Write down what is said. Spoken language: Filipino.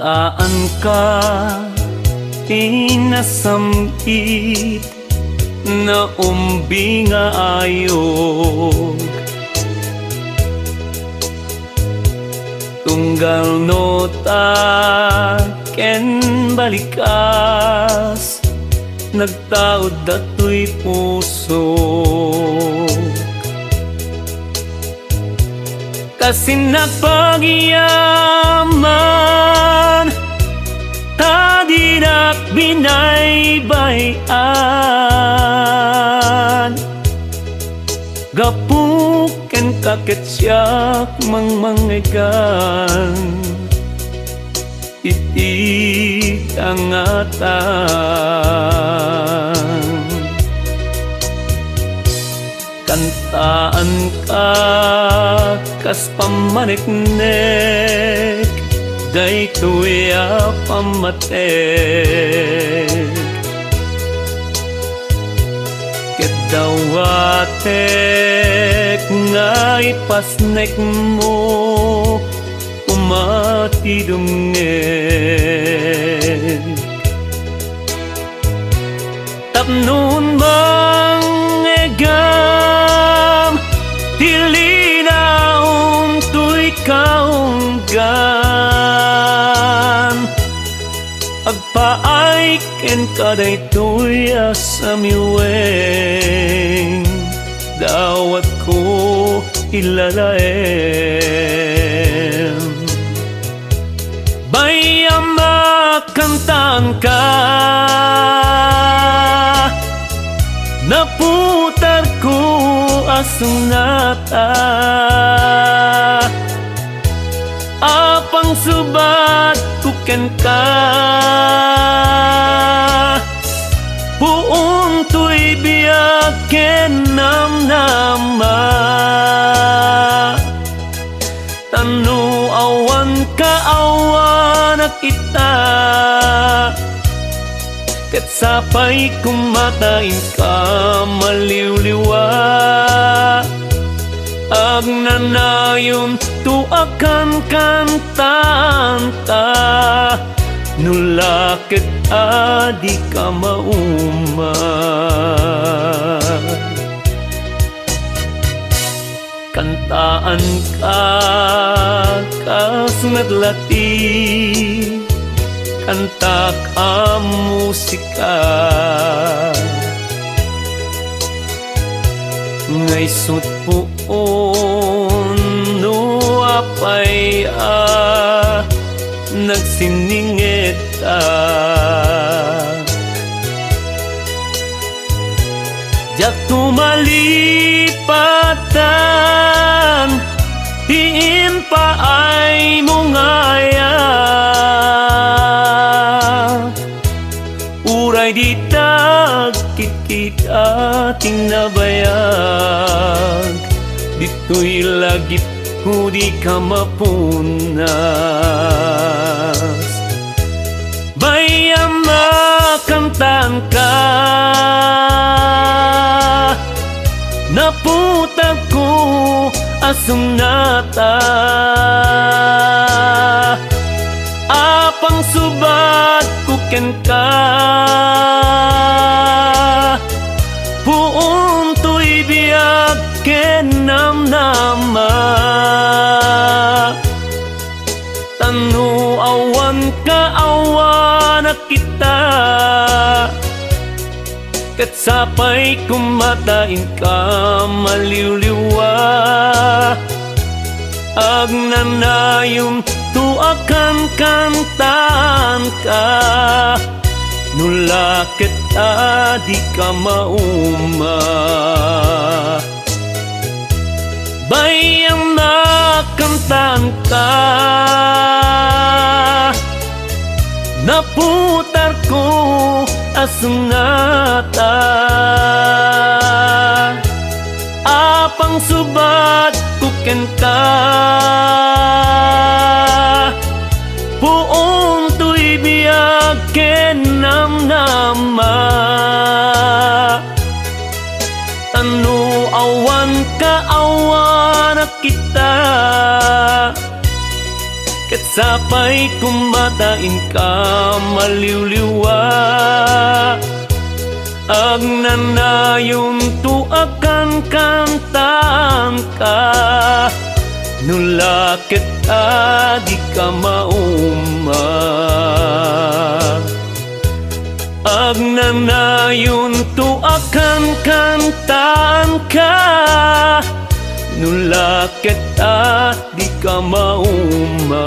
Kantaan ka inasamit na umbinga ayog, tunggal nota ken balikas, nagtaod dato'y puso. Kasi nagpagyaman ta di nakbinaybayan, gapuken kaketsyak mangmangigan, ititangatan. Kantaan ka kas pamaniknek, daytoy pamatek. Kedawatek nga ipasnek mo, umatidungnek. Tapnon mangegam, tilinaon to'y kaunggan, agpaay ken kaday to'y asamiweng, dawat ko ilalaem. Bayam makantaan ka, naputar ko asunata, apang subat kuken ka, puong to'y biyak ken namnama. Tanu awan ka awan at kita, ket sapay kumatain ka maliwliwa, agnanayon tu akan kantaan ta, nulakit adi ka mauman. Kantaan ka kasunadlati, kanta ka musika, ngay sut puon no apay nagsiningeta. Jak tumalipatan, diin pa ay mungaya, uray di tagkit kita tinabayag, dito'y lagip ko di ka mapunas. Bayam makantaan ka, naputag ko asunata, apang subat kuken ka, puong to'y biyak ken namnama. Tanu awan ka awan at kita, ket sapay kumatain ka maliwliwa, agnanayon tu akan kantaan ka, nulakit adi ka mauma. Bayang nakantaan ka, naputar ko asunata, apang subat kuken ka, puong to'y biyak ken namnama. Tanu awan ka awan at kita, ket Sapay kumatain ka maliwliwa. Ag nanayon tu akan kantaan ka, nulakit di ka mauma. Ag nanayon tu akan kantaan ka, nulakit di ka mauma.